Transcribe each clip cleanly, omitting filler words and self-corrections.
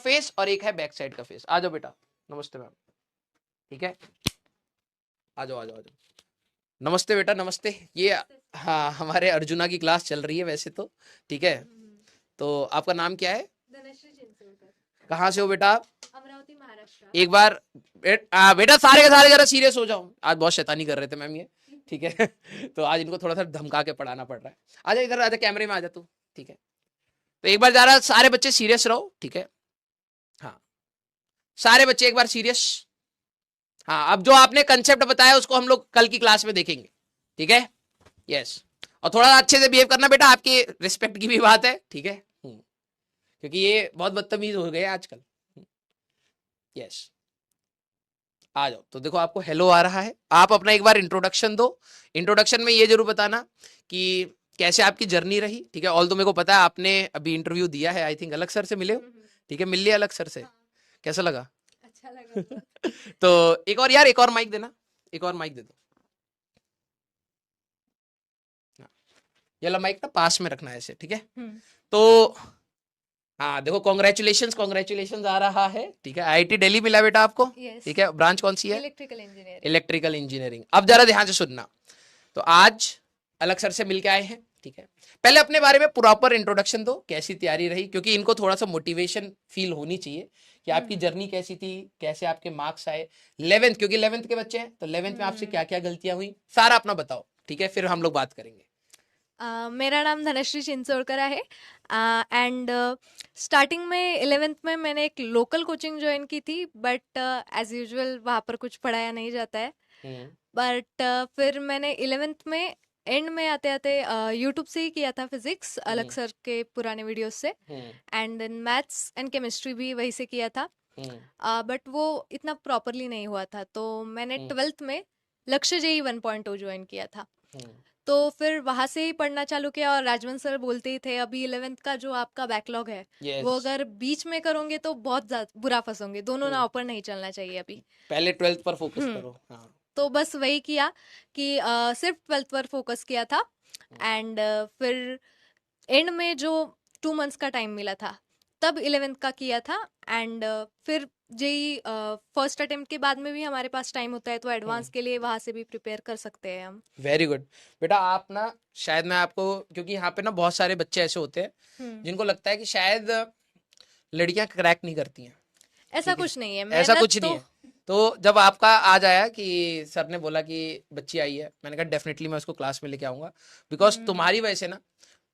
Face और एक है बैक साइड का फेस। आ जाओ बेटा, नमस्ते मैम। ठीक है, आ जाओ आ जाओ आ जाओ। नमस्ते बेटा, नमस्ते। ये हाँ, हमारे अर्जुना की क्लास चल रही है वैसे तो। ठीक है, तो आपका नाम क्या है? धनश्री चिंचोलकर। कहाँ से हो बेटा आप? अमरावती, महाराष्ट्र। एक बार बेटा सारे के सारे जरा सीरियस हो जाओ, आज बहुत शैतानी कर रहे थे मैम ये। ठीक है तो आज इनको थोड़ा सा धमका के पढ़ाना पड़ रहा है। आजा इधर, आजा कैमरे में आजा तू। ठीक है, तो एक बार जरा सारे बच्चे सीरियस रहो। ठीक है, हाँ सारे बच्चे एक बार सीरियस। हाँ, अब जो आपने कंसेप्ट बताया उसको हम लोग कल की क्लास में देखेंगे। ठीक है, यस। और थोड़ा अच्छे से बिहेव करना बेटा, आपकी रिस्पेक्ट की भी बात है। ठीक है, क्योंकि ये बहुत बदतमीज हो गए आजकल। यस, आ जाओ। तो देखो आपको हेलो आ रहा है, आप अपना एक बार इंट्रोडक्शन दो। इंट्रोडक्शन में ये जरूर बताना कि कैसे आपकी जर्नी रही। ठीक है, ऑल तो मेरे को पता है आपने अभी इंटरव्यू दिया है, आई थिंक अलग सर से मिले हो। ठीक है, मिल लिया अलग सर से। हाँ। कैसा लगा? अच्छा लगा। तो एक और यार, एक और माइक देना, एक और माइक दे दो। ये वाला माइक ना पास में रखना है ऐसे। ठीक है, तो हाँ देखो, कॉन्ग्रेचुलेशन कॉन्ग्रेचुलेशन आ रहा है। ठीक है, आईआईटी दिल्ली मिला बेटा आपको। Yes. ठीक है, ब्रांच कौन सी है? Electrical engineering. Electrical engineering. अब जरा ध्यान से सुनना, तो आज अलग सर से मिलके आए हैं। ठीक है, पहले अपने बारे में प्रॉपर इंट्रोडक्शन दो, कैसी तैयारी रही, क्योंकि इनको थोड़ा सा मोटिवेशन फील होनी चाहिए कि आपकी जर्नी कैसी थी, कैसे आपके मार्क्स आए 11th, क्योंकि 11th के बच्चे हैं, तो 11th में आपसे क्या क्या गलतियां हुई, सारा अपना बताओ। ठीक है, फिर हम लोग बात करेंगे। मेरा नाम धनश्री चिंचोलकर है एंड स्टार्टिंग में 11th में मैंने एक लोकल कोचिंग ज्वाइन की थी, बट एज यूजुअल वहाँ पर कुछ पढ़ाया नहीं जाता है। बट फिर मैंने 11th में एंड में आते आते यूट्यूब से ही किया था फिजिक्स, अलग सर के पुराने वीडियोस से, and then maths and chemistry भी वहीं से किया था। बट वो इतना प्रॉपरली नहीं हुआ था, तो मैंने 12th में लक्ष्य जेई 1.0 ज्वाइन किया था। तो फिर वहां से ही पढ़ना चालू किया, और राजवंत सर बोलते ही थे अभी 11th का जो आपका बैकलॉग है वो अगर बीच में करोगे तो बहुत बुरा फंसोगे, दोनों नाव पर नहीं चलना चाहिए, अभी पहले 12th पर फोकस करो। हाँ। तो बस वही किया कि सिर्फ 12th पर फोकस किया था। एंड फिर एंड में जो 2 मंथ्स का टाइम मिला था तब 11th का किया था। एंड फिर जेई फर्स्ट अटेम्प्ट के बाद में भी हमारे पास टाइम होता है, तो एडवांस के लिए वहां से भी प्रिपेयर कर सकते हैं हम। वेरी गुड बेटा। आप ना, शायद मैं आपको, क्योंकि यहाँ पे ना बहुत सारे बच्चे ऐसे होते हैं जिनको लगता है कि शायद लड़कियां क्रैक नहीं करती हैं। ऐसा कुछ नहीं है, ऐसा मेहनत कुछ नहीं है। तो जब आपका आज आया कि सर ने बोला कि बच्ची आई है, मैंने कहा डेफिनेटली मैं उसको क्लास में लेके आऊंगा, बिकॉज तुम्हारी वजह से ना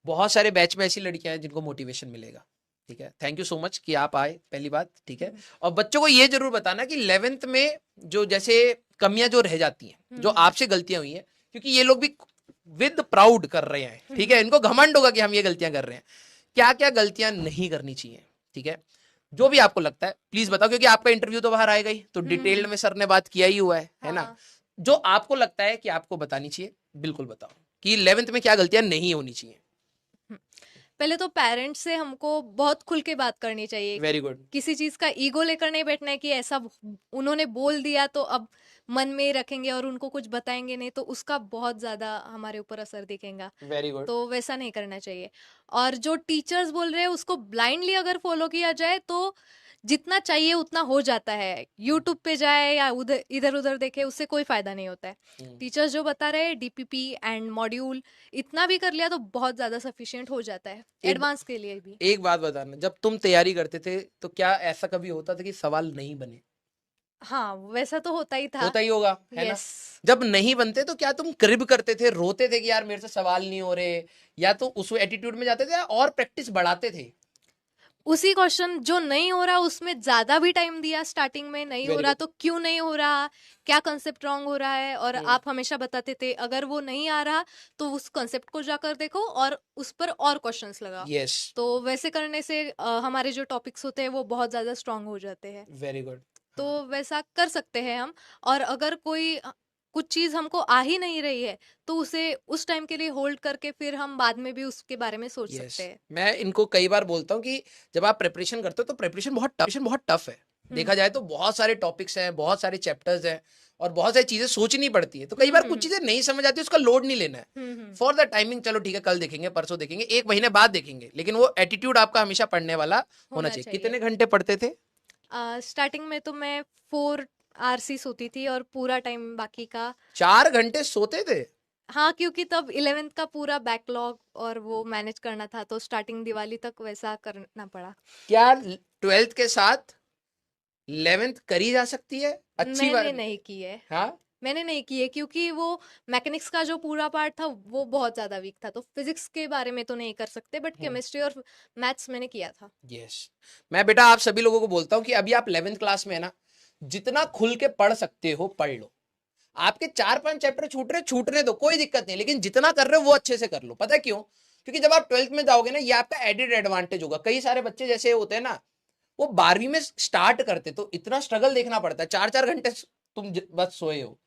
बहुत सारे बैच में ऐसी लड़कियां हैं जिनको मोटिवेशन मिलेगा। ठीक है, थैंक यू सो मच कि आप आए, पहली बात। ठीक है, और बच्चों को ये जरूर बताना कि 11th में जो जैसे कमियां जो रह जाती हैं, जो आपसे गलतियां हुई हैं, क्योंकि ये लोग भी विद प्राउड कर रहे हैं। ठीक है, इनको घमंड होगा कि हम ये गलतियां कर रहे हैं, क्या क्या गलतियां नहीं करनी चाहिए। ठीक है, जो भी आपको लगता है प्लीज बताओ, क्योंकि आपका इंटरव्यू तो बाहर आएगा ही, तो डिटेल्ड में सर ने बात किया ही हुआ है ना। जो आपको लगता है कि आपको बतानी चाहिए, बिल्कुल बताओ कि 11th में क्या गलतियां नहीं होनी चाहिए। पहले तो पेरेंट्स से हमको बहुत खुल के बात करनी चाहिए। Very good. किसी चीज का ईगो लेकर नहीं बैठना है कि ऐसा उन्होंने बोल दिया तो अब मन में ही रखेंगे और उनको कुछ बताएंगे नहीं, तो उसका बहुत ज्यादा हमारे ऊपर असर दिखेगा। Very good. तो वैसा नहीं करना चाहिए। और जो टीचर्स बोल रहे हैं उसको ब्लाइंडली अगर फॉलो किया जाए तो जितना चाहिए उतना हो जाता है। यूट्यूब पे जाए या उधर इधर उधर देखे, उससे कोई फायदा नहीं होता है। टीचर्स जो बता रहे हैं डीपीपी एंड मॉड्यूल इतना भी कर लिया तो बहुत ज्यादा सफिशिएंट हो जाता है एडवांस के लिए भी। एक बात बताना, जब तुम तैयारी करते थे तो क्या ऐसा कभी होता था कि सवाल नहीं बने? हाँ, वैसा तो होता ही था। होता ही होगा, है ना। जब नहीं बनते तो क्या तुम क्रिब करते थे, रोते थे कि यार मेरे से सवाल नहीं हो रहे, या तो उस एटीट्यूड में जाते थे और प्रैक्टिस बढ़ाते थे? उसी क्वेश्चन जो नहीं हो रहा उसमें ज्यादा भी टाइम दिया, स्टार्टिंग में नहीं हो रहा तो क्यों नहीं हो रहा, क्या कंसेप्ट रॉन्ग हो रहा है, और आप हमेशा बताते थे अगर वो नहीं आ रहा तो उस कंसेप्ट को जाकर देखो और उस पर और क्वेश्चंस लगाओ। तो वैसे करने से हमारे जो टॉपिक्स होते हैं वो बहुत ज्यादा स्ट्रांग हो जाते हैं। Very good. तो वैसा कर सकते हैं हम। और अगर कोई कुछ चीज हमको आ ही नहीं रही है तो उसे उस टाइम के लिए होल्ड करके फिर हम बाद में भी उसके बारे में सोच सकते हैं। मैं इनको कई बार बोलता हूँ कि जब आप प्रिपरेशन करते हो तो प्रिपरेशन बहुत टफ है। देखा जाए तो बहुत सारे टॉपिक्स हैं, बहुत सारे चैप्टर्स हैं और बहुत सारी चीजें सोचनी पड़ती है। तो कई बार कुछ चीजें नहीं समझ आती, उसका लोड नहीं लेना है फॉर द टाइमिंग। चलो ठीक है, कल देखेंगे, परसों देखेंगे, एक महीने बाद देखेंगे, लेकिन वो एटीट्यूड आपका हमेशा पढ़ने वाला होना चाहिए। कितने घंटे पढ़ते थे? स्टार्टिंग में तो मैं 4 आरसी सोती थी और पूरा टाइम बाकी का 4 घंटे सोते थे? हाँ, क्योंकि तब 11th का पूरा बैकलॉग और वो मैनेज करना था, तो स्टार्टिंग दिवाली तक वैसा करना पड़ा। क्या 12th के साथ 11th करी जा सकती है? अच्छी बात मैंने नहीं की है। हाँ, मैंने नहीं की है क्योंकि वो मैकेनिक्स का जो पूरा पार्ट था वो बहुत ज्यादा वीक था, तो फिजिक्स के बारे में तो नहीं कर सकते, बट केमिस्ट्री और मैथ्स मैंने किया था। यस। मैं बेटा आप सभी लोगों को बोलता हूँ कि अभी आप 11th क्लास में है ना, जितना खुल के पढ़ सकते हो पढ़ लो। आपके 4-5 चैप्टर छूटने दो, कोई दिक्कत नहीं, लेकिन जितना कर रहे हो वो अच्छे से कर लो। पता है क्यों? क्योंकि जब आप 12th में जाओगे ना, ये आपका एडेड एडवांटेज होगा। कई सारे बच्चे जैसे होते हैं ना, वो 12वीं में स्टार्ट करते तो इतना स्ट्रगल देखना पड़ता है, 4-4 घंटे तुम बस सोए हो।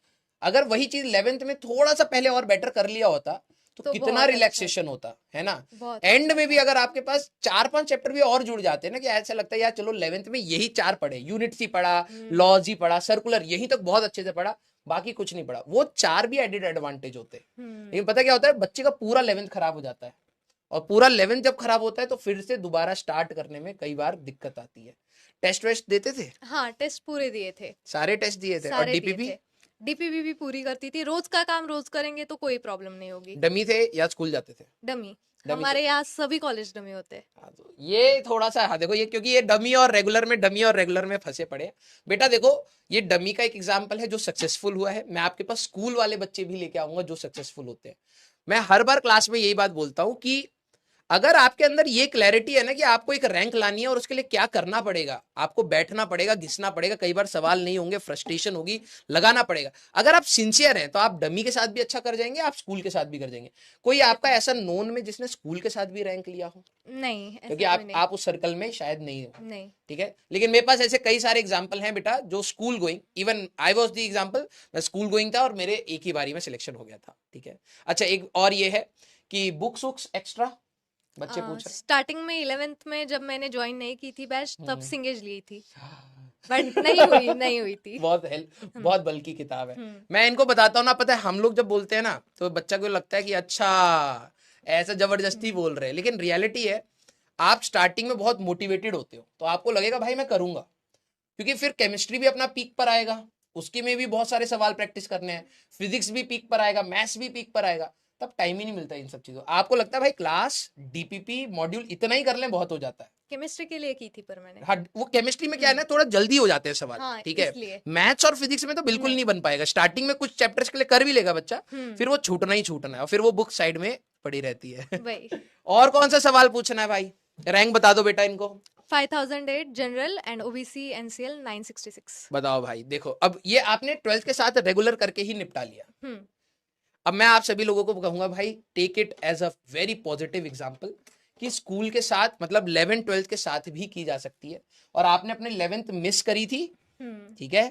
अगर वही चीज 11th में थोड़ा सा पहले और बेटर कर लिया होता तो कितना बहुत अच्छा रिलैक्सेशन होता है ना। बहुत एंड अच्छा में भी था। अगर आपके पास 4-5 चैप्टर भी और जुड़ जाते हैं ना, कि ऐसा लगता है यार चलो 11th में यही 4 पढ़े, यूनिट्स ही पढ़ा, लॉज ही पढ़ा, सर्कुलर यही तक बहुत अच्छे से पढ़ा, बाकी कुछ नहीं पढ़ा, वो 4 भी एडेड एडवांटेज होते हैं। लेकिन पता क्या होता है, बच्चे का पूरा 11th खराब हो जाता है, और पूरा 11th जब खराब होता है तो फिर से दोबारा स्टार्ट करने में कई बार दिक्कत आती है। टेस्ट वेस्ट देते थे? हाँ, टेस्ट पूरे दिए थे। सारे टेस्ट दिए थे? और सारे दिए डीपीपी? थे। डीपीपी भी पूरी करती थी। रोज का काम रोज करेंगे तो कोई प्रॉब्लम नहीं होगी। डमी थे या स्कूल जाते थे? डमी। डमी हमारे यहाँ सभी कॉलेज डमी होते हैं। हाँ, तो ये थोड़ा सा, हाँ देखो, ये क्योंकि ये डमी और रेगुलर में फंसे पड़े हैं। बेटा देखो, ये डमी का एक एग्जांपल है जो सक्सेसफुल हुआ है। मैं आपके पास स्कूल वाले बच्चे भी लेके आऊंगा जो सक्सेसफुल होते हैं। मैं हर बार क्लास में यही बात बोलता हूं कि अगर आपके अंदर ये क्लैरिटी है ना कि आपको एक रैंक लानी है और उसके लिए क्या करना पड़ेगा, आपको बैठना पड़ेगा, घिसना पड़ेगा, कई बार सवाल नहीं होंगे, फ्रस्ट्रेशन होगी, लगाना पड़ेगा। अगर आप सिंसियर हैं तो आप डमी के साथ भी अच्छा कर जाएंगे, आप स्कूल के साथ भी कर जाएंगे। कोई आपका ऐसा नोन में जिसने स्कूल के साथ भी रैंक लिया हो? नहीं, ऐसा क्योंकि कोई नहीं। आप उस सर्कल में शायद नहीं हो। नहीं। ठीक है, लेकिन मेरे पास ऐसे कई सारे एग्जाम्पल हैं बेटा जो school going, even I was the example, मैं स्कूल गोइंग था और मेरे एक ही बारी में सिलेक्शन हो गया था। ठीक है, अच्छा एक और ये है कि बुक्स वुक्स एक्स्ट्रा बच्चे पूछ रहे स्टार्टिंग में 11th में जब मैंने ज्वाइन नहीं की थी बैच, तब सिंगेज ली थी, हैं। बट नहीं हुई थी। बहुत बल्कि किताब है। मैं इनको बताता हूँ ना, पता है हम लोग जब बोलते हैं ना तो बच्चा को लगता है कि अच्छा ऐसा जबरदस्ती बोल रहे हैं, लेकिन रियलिटी है आप स्टार्टिंग में बहुत मोटिवेटेड होते हो तो आपको लगेगा भाई मैं करूंगा, क्योंकि फिर केमिस्ट्री भी अपना पीक पर आएगा, उसके में भी बहुत सारे सवाल प्रैक्टिस करने हैं, फिजिक्स भी पीक पर आएगा, मैथ्स भी पीक पर आएगा, तब टाइम ही नहीं मिलता इन सब चीजों। आपको लगता है भाई क्लास डीपीपी मॉड्यूल इतना ही कर लें बहुत हो जाता है। केमिस्ट्री के लिए की थी पर मैंने। हाँ, वो केमिस्ट्री में क्या है ना, थोड़ा जल्दी हो जाते हैं सवाल। हाँ, ठीक है, इसलिए। मैथ्स और फिजिक्स में तो बिल्कुल नहीं बन पाएगा। स्टार्टिंग में कुछ चैप्टर्स के लिए कर भी लेगा बच्चा, फिर वो छूटना ही छूटना है और फिर वो बुक साइड में पड़ी रहती है। वही। और कौन सा सवाल पूछना है भाई? रैंक बता दो बेटा इनको। 5008 जनरल एंड ओबीसी एनसीएल 966। बताओ भाई, देखो अब ये आपने 12th के साथ रेगुलर करके ही निपटा लिया। हम्म। अब मैं आप सभी लोगों को कहूंगा भाई take it as a very positive example कि स्कूल के साथ मतलब 11th-12th के साथ भी की जा सकती है। और आपने अपने 11th मिस करी थी, ठीक है,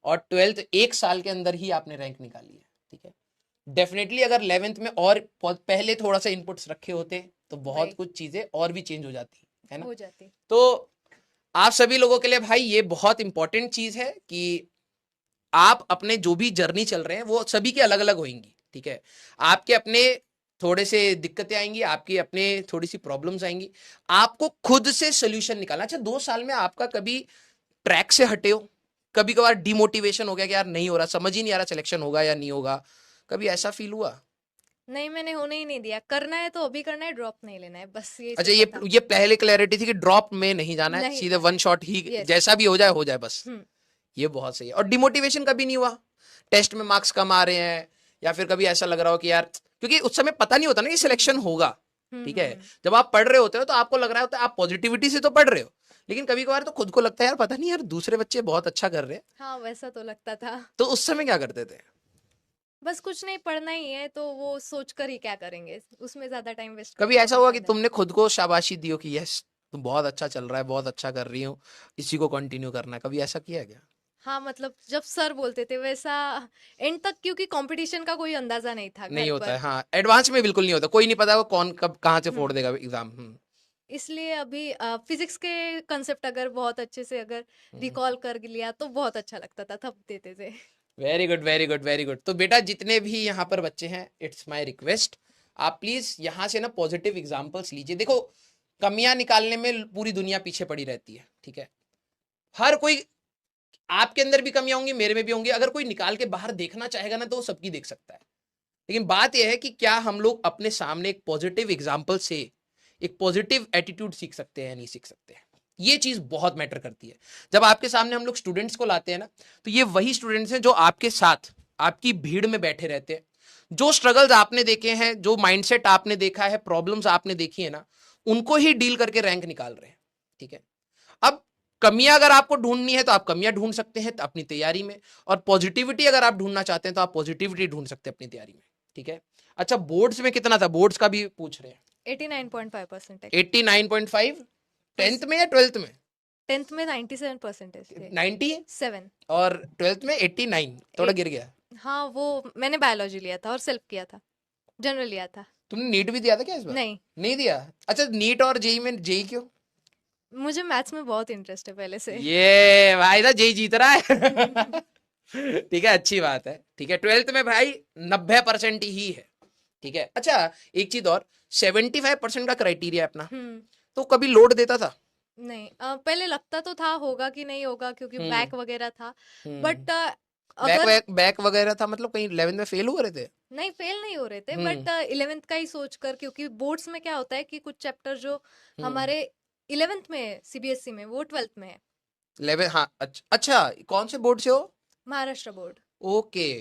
और 12th एक साल के अंदर ही आपने रैंक निकाली है। ठीक है, डेफिनेटली अगर 11th में और पहले थोड़ा सा इनपुट्स रखे होते तो बहुत कुछ चीजें और भी चेंज हो जाती है ना, हो जाती। तो आप सभी लोगों के लिए भाई ये बहुत इंपॉर्टेंट चीज है कि आप अपने जो भी जर्नी चल रहे हैं वो सभी के अलग अलग होंगी। ठीक है, आपके अपने थोड़े से दिक्कतें आएंगी, आपकी अपने थोड़ी सी प्रॉब्लम्स आएंगी, आपको खुद से सोल्यूशन निकालना। अच्छा 2 साल में आपका कभी ट्रैक से हटे हो, कभी कभार डिमोटिवेशन हो गया कि यार नहीं हो रहा, समझ ही नहीं आ रहा सिलेक्शन होगा या नहीं होगा, कभी ऐसा फील हुआ? नहीं, मैंने होने ही नहीं दिया। करना है तो अभी करना है, ड्रॉप नहीं लेना है, बस ये अच्छा सिंपल था। ये पहले क्लैरिटी थी कि ड्रॉप में नहीं जाना है, नहीं सीधे जाना वन शॉट ही, Yes. जैसा भी हो जाए बस। ये बहुत सही है। और डिमोटिवेशन कभी नहीं हुआ? टेस्ट में मार्क्स कम आ रहे हैं या फिर कभी ऐसा लग रहा हो कि यार, क्योंकि उस समय पता नहीं होता ना कि सिलेक्शन होगा। ठीक है, जब आप पढ़ रहे होते हो तो आपको लग रहा होता है आप पॉजिटिविटी से तो पढ़ रहे हो, लेकिन कभी कभार तो खुद को लगता है यार पता नहीं यार दूसरे बच्चे बहुत अच्छा कर रहे हैं। हाँ, वैसा तो लगता था। तो उस समय क्या करते थे? बस कुछ नहीं, पढ़ना ही है तो वो सोच कर ही क्या करेंगे, उसमें ज्यादा टाइम वेस्ट कभी ऐसा हुआ कि तुमने खुद को शाबाशी दी हो कि यस तुम बहुत अच्छा चल रहा है, बहुत अच्छा कर रही हो, इसी को कंटिन्यू करना है, कभी ऐसा किया है क्या? हाँ, मतलब जब सर बोलते थे वैसा एंड तक, क्योंकि कंपटीशन का कोई अंदाजा नहीं था नहीं घर होता पर। है, हाँ एडवांस में बिल्कुल नहीं होता, कोई नहीं पता वो कौन कब कहाँ से फोड़ देगा एग्जाम। इसलिए अभी फिजिक्स के कंसेप्ट अगर बहुत अच्छे से अगर रिकॉल कर लिया तो बहुत अच्छा लगता था, थप देते थे। Very good very good very good. तो बेटा जितने भी यहाँ पर बच्चे हैं, इट्स माय रिक्वेस्ट, आप प्लीज यहाँ से ना पॉजिटिव एग्जांपल्स लीजिए। देखो कमियां निकालने में पूरी दुनिया पीछे पड़ी रहती है, ठीक है। हर कोई, आपके अंदर भी कमियां होंगी, मेरे में भी होंगी, अगर कोई निकाल के बाहर देखना चाहेगा ना तो वो सबकी देख सकता है। लेकिन बात यह है कि क्या हम लोग अपने सामने एक पॉजिटिव एग्जाम्पल से एक पॉजिटिव एटीट्यूड सीख सकते हैं या नहीं सीख सकते हैं। ये चीज बहुत मैटर करती है। जब आपके सामने हम लोग स्टूडेंट्स को लाते हैं ना, तो ये वही स्टूडेंट्स हैं जो आपके साथ आपकी भीड़ में बैठे रहते हैं। जो स्ट्रगल्स आपने देखे हैं, जो माइंडसेट आपने देखा है, प्रॉब्लम्स आपने देखी है ना, उनको ही डील करके रैंक निकाल रहे हैं, ठीक है। अब कमियां अगर आपको ढूंढनी है तो आप कमियां ढूंढ सकते हैं अपनी तैयारी में, और पॉजिटिविटी अगर आप ढूंढना चाहते हैं तो आप पॉजिटिविटी ढूंढ सकते हैं अपनी तैयारी में, ठीक है। अच्छा बोर्ड्स में कितना था? बोर्ड्स का भी पूछ रहे हैं। 89.5% 89.5 10th में या 12th में? 10th में 97% थे। 97 7 और 12th में 89, थोड़ा गिर गया। हाँ, वो मैंने बायोलॉजी लिया था और सेल्फ किया था, जनरल लिया था। तुमने नीट भी दिया था क्या इस बार? नहीं दिया। अच्छा नीट और जेई में, जेई क्यों? मुझे मैथ्स में बहुत इंटरेस्ट है पहले से। ये भाई था जेई जीत रहा है। ठीक है, अच्छी बात है, ठीक है। 12th में भाई 90% ही है, ठीक है। अच्छा एक चीज और, 75% का क्राइटेरिया अपना, तो कभी लोड देता था? नहीं, पहले लगता तो था होगा कि नहीं होगा, क्योंकि बैक वगैरह था, बट बैक वगैरह था मतलब कहीं 11th में फेल हो रहे थे? नहीं, फेल नहीं हो रहे थे, बट 11th का ही सोचकर, क्योंकि बोर्ड्स में क्या होता है कि कुछ चैप्टर जो हमारे 11th में है सीबीएसई में, वो 12th में है। 11, हाँ। अच्छा कौन से बोर्ड से हो? महाराष्ट्र बोर्ड। ओके,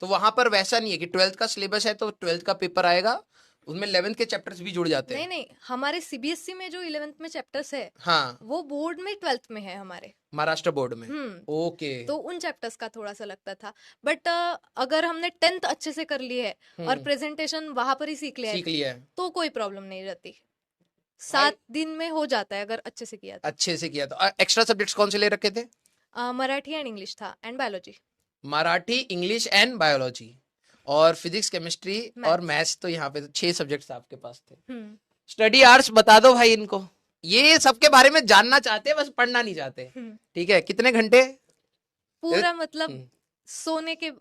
तो वहां पर वैसा नहीं है कि 12th का सिलेबस है तो 12th का पेपर आएगा, उसमें 11th के चैप्टर्स भी जुड़ जाते हैं? नहीं, हमारे सीबीएसई में जो 11th में चैप्टर्स है, हाँ, वो बोर्ड में 12th में है हमारे महाराष्ट्र बोर्ड में। ओके, तो उन चैप्टर्स का थोड़ा सा लगता था, बट अगर हमने 10th अच्छे से कर ली है और प्रेजेंटेशन वहां पर ही सीख लिया है तो कोई प्रॉब्लम नहीं रहती। 7 दिन में हो जाता है अगर अच्छे से किया तो। अच्छे से किया तो। एक्स्ट्रा सब्जेक्ट्स कौन से ले रखे थे? मराठी एंड इंग्लिश था, and biology. Marathi, English and biology, और फिजिक्स, केमिस्ट्री और मैथ्स। तो यहाँ पे तो 6 सब्जेक्ट्स आपके पास थे। स्टडी आवर्स बता दो भाई इनको, ये सबके बारे में जानना चाहते हैं, बस पढ़ना नहीं चाहते, ठीक है। कितने घंटे? पूरा मतलब सोने के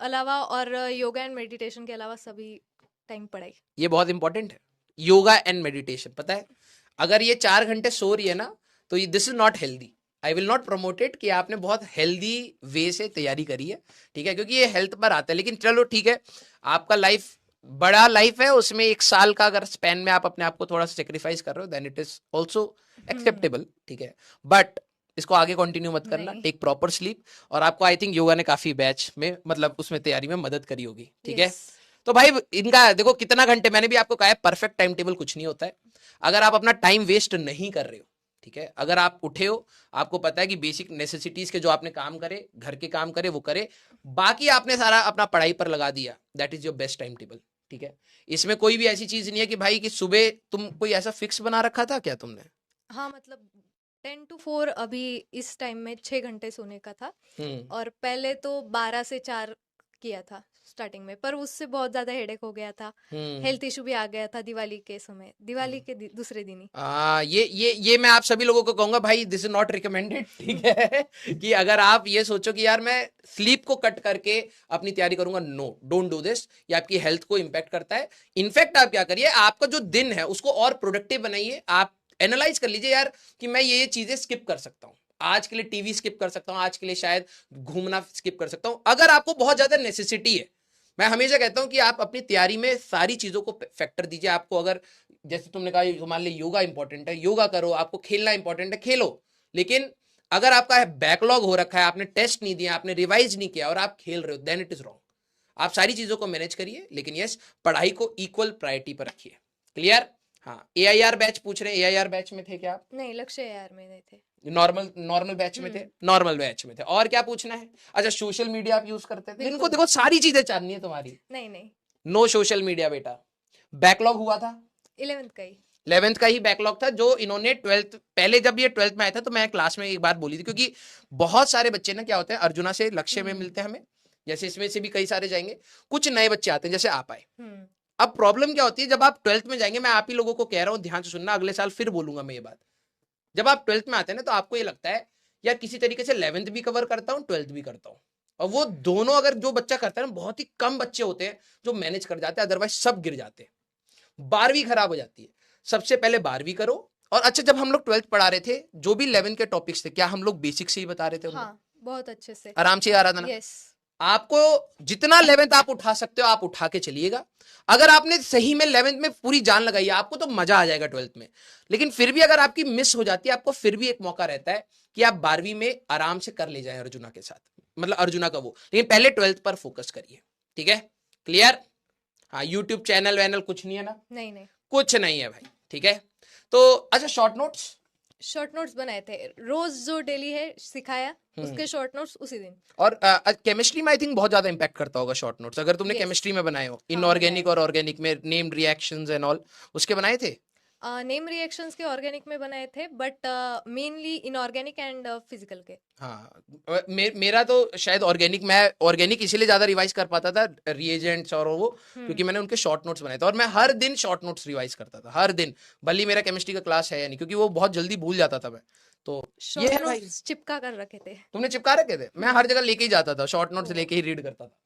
अलावा और योगा एंड मेडिटेशन के अलावा सभी टाइम पढ़ाई। ये बहुत इंपॉर्टेंट है, योगा एंड मेडिटेशन। पता है अगर ये 4 घंटे सो रही है ना, तो ये this is not healthy. I will not promote it कि आपने बहुत हेल्दी वे से तैयारी करी है, ठीक है, क्योंकि ये हेल्थ पर आता है। लेकिन चलो ठीक है, आपका लाइफ बड़ा लाइफ है, उसमें 1 साल का अगर स्पैन में आप अपने आप को थोड़ा सा सेक्रीफाइस कर रहे हो, then it is also acceptable, ठीक है। बट इसको आगे कंटिन्यू मत करना, टेक प्रॉपर स्लीप। और आपको आई थिंक योगा ने काफी बैच में, मतलब उसमें तैयारी में मदद करी होगी, ठीक है। तो भाई इनका देखो कितना घंटे, मैंने भी आपको कहा है परफेक्ट टाइम टेबल कुछ नहीं होता है। अगर आप अपना टाइम वेस्ट नहीं कर रहे हो, ठीक है, अगर आप उठे हो, आपको पता है कि बेसिक नेसेसिटीज के जो आपने काम करे, घर के काम करे वो करे, बाकी आपने सारा अपना पढ़ाई पर लगा दिया, that is your best time table, ठीक है। इसमें कोई भी ऐसी चीज नहीं है कि भाई कि सुबह तुम कोई ऐसा फिक्स बना रखा था क्या तुमने? हाँ, मतलब 10 to 4 अभी इस टाइम में 6 घंटे सोने का था, और पहले तो 12 से 4 किया था स्टार्टिंग में, पर उससे बहुत ज्यादा हेडेक हो गया था, हेल्थ इशू भी आ गया था दिवाली के समय, दिवाली के दूसरे दिन ही। ये मैं आप सभी लोगों को कहूंगा भाई, दिस इज नॉट रिकमेंडेड, ठीक है। कि अगर आप ये सोचो कि यार मैं स्लीप को कट करके अपनी तैयारी करूंगा, नो, डोंट डू दिस। ये आपकी हेल्थ को इंपैक्ट करता है। इनफैक्ट आप क्या करिए, आपका जो दिन है उसको और प्रोडक्टिव बनाइए। आप एनालाइज कर लीजिए यार कि मैं ये चीजें स्किप कर सकता हूँ, आज के लिए टीवी स्किप कर सकता हूँ, आज के लिए शायद घूमना स्किप कर सकता हूँ। अगर आपको बहुत ज्यादा नेसेसिटी है, मैं हमेशा कहता हूं कि आप अपनी तैयारी में सारी चीजों को फैक्टर दीजिए। आपको अगर जैसे तुमने कहा मान लीजिए योगा इंपॉर्टेंट है, योगा करो, आपको खेलना इंपॉर्टेंट है, खेलो। लेकिन अगर आपका बैकलॉग हो रखा है, आपने टेस्ट नहीं दिया, आपने रिवाइज नहीं किया और आप खेल रहे हो, देन इट इज रॉन्ग। आप सारी चीजों को मैनेज करिए, लेकिन यस पढ़ाई को इक्वल प्रायोरिटी पर रखिए। क्लियर? हाँ, AIR बैच पूछ रहे हैं, AIR बैच में थे क्या आप? नहीं, लक्ष्य AIR में नहीं थे, नॉर्मल बैच में थे, नॉर्मल बैच में थे। और क्या पूछना है? अच्छा सोशल मीडिया आप यूज करते थे? इनको देखो सारी चीजें जाननी है तुम्हारी। नहीं, नो सोशल मीडिया बेटा। बैकलॉग हुआ था 11th का ही बैकलॉग था, जो इन्होंने 12th, पहले जब ये 12th में आया था तो मैं क्लास में एक बात बोली थी, क्योंकि बहुत सारे बच्चे ना क्या होते हैं, अर्जुना से लक्ष्य में मिलते हैं हमें, जैसे इसमें से भी कई सारे जाएंगे, कुछ नए बच्चे आते हैं, जैसे आप आए, अब प्रॉब्लम क्या होती है, जब आप 12th में जाएंगे, मैं आप ही लोगों को कह रहा हूं, ध्यान से सुनना, अगले साल फिर बोलूंगा मैं ये बात। जब आप 12th में आते हैं ना, तो आपको ये लगता है यार किसी तरीके से 11th भी कवर करता हूँ, 12th भी करता हूँ। और वो दोनों अगर जो बच्चा करता है ना, बहुत ही कम बच्चे होते हैं जो मैनेज कर जाते हैं, अदरवाइज सब गिर जाते हैं। 12वीं खराब हो जाती है। सबसे पहले 12वीं करो। और अच्छा, जब हम लोग 12th पढ़ा रहे थे, जो भी 11th के टॉपिक्स थे, क्या हम लोग बेसिक से ही बता रहे थे? हाँ, बहुत अच्छे से। आराम से आ रहा था ना? यस। आपको जितना 11th आप उठा सकते हो आप उठा के चलिएगा। अगर आपने सही में 11th में पूरी जान लगाई है, आपको तो मजा आ जाएगा 12th में। लेकिन फिर भी अगर आपकी मिस हो जाती है, आपको फिर भी एक मौका रहता है कि आप 12वीं में आराम से कर ले जाएं अर्जुना के साथ, मतलब अर्जुना का वो। लेकिन पहले 12th पर फोकस करिए, ठीक है? क्लियर? हाँ, यूट्यूब चैनल वैनल कुछ नहीं है ना? नहीं नहीं, कुछ नहीं है भाई, ठीक है? तो अच्छा, शॉर्ट नोट्स शॉर्ट नोट्स बनाए थे रोज, जो डेली है सिखाया उसके शॉर्ट नोट्स उसी दिन। और केमिस्ट्री में आई थिंक बहुत ज्यादा इंपैक्ट करता होगा शॉर्ट नोट्स, अगर तुमने Yes. केमिस्ट्री में बनाए हो, हाँ, इनऑर्गेनिक और ऑर्गेनिक में नेम रिएक्शंस एंड ऑल, उसके बनाए थे? नेम रिएक्शंस के ऑर्गेनिक में बनाए थे, but mainly inorganic and physical के। हाँ, मेरा तो शायद ऑर्गेनिक, मैं ऑर्गेनिक इसीलिए ज्यादा रिवाइज कर पाता था रिएजेंट्स और वो, क्योंकि मैंने उनके शॉर्ट नोट्स बनाए थे। और मैं हर दिन शॉर्ट नोट्स रिवाइज करता था, हर दिन, भले मेरा केमिस्ट्री का क्लास है या नहीं, क्योंकि वो बहुत जल्दी भूल जाता था मैं। तो ये शॉर्ट है भाई। नोट्स चिपका कर रखे थे। तुमने चिपका रखे थे? मैं हर जगह लेके ही जाता था, शॉर्ट नोट्स लेके ही रीड करता था।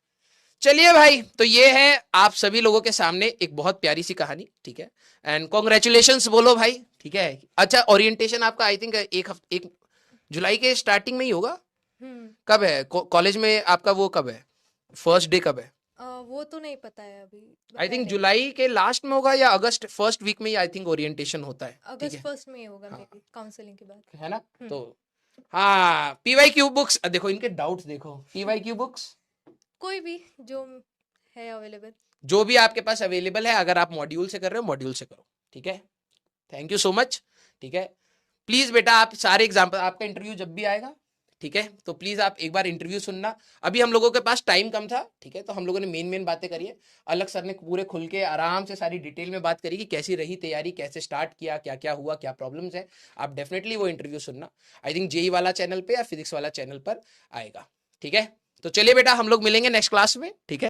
चलिए भाई, तो ये है आप सभी लोगों के सामने एक बहुत प्यारी सी कहानी, ठीक है? एंड कॉन्ग्रेचुलेशंस बोलो भाई, ठीक है? अच्छा, ओरिएंटेशन आपका आई थिंक एक जुलाई के स्टार्टिंग में ही होगा। कब है कॉलेज में आपका? वो कब है? फर्स्ट डे कब है? वो तो नहीं पता है अभी। आई थिंक जुलाई के लास्ट में होगा या अगस्त फर्स्ट वीक में ही आई थिंक ओरिएंटेशन होता है, ठीक अगस्त है? फर्स्ट में ही होगा, हाँ। मे बी काउंसलिंग के बाद। है ना? तो हाँ, पीवाईक्यू बुक्स देखो, इनके डाउट्स देखो। पीवाईक्यू बुक्स कोई भी जो है अवेलेबल, जो भी आपके पास अवेलेबल है, अगर आप मॉड्यूल से कर रहे हो मॉड्यूल से करो, ठीक है? थैंक यू सो मच, ठीक है? प्लीज बेटा, आप सारे एग्जाम्पल, आपका इंटरव्यू जब भी आएगा, ठीक है, तो प्लीज आप एक बार इंटरव्यू सुनना। अभी हम लोगों के पास टाइम कम था, ठीक है, तो हम लोगों ने मेन बातें करी है। अलग सर ने पूरे खुल के आराम से सारी डिटेल में बात करी कि कैसी रही तैयारी, कैसे स्टार्ट किया, क्या क्या हुआ, क्या प्रॉब्लम्स है। आप डेफिनेटली वो इंटरव्यू सुनना। आई थिंक जेई वाला चैनल पे या फिजिक्स वाला चैनल पर आएगा, ठीक है? तो चलिए बेटा, हम लोग मिलेंगे नेक्स्ट क्लास में, ठीक है?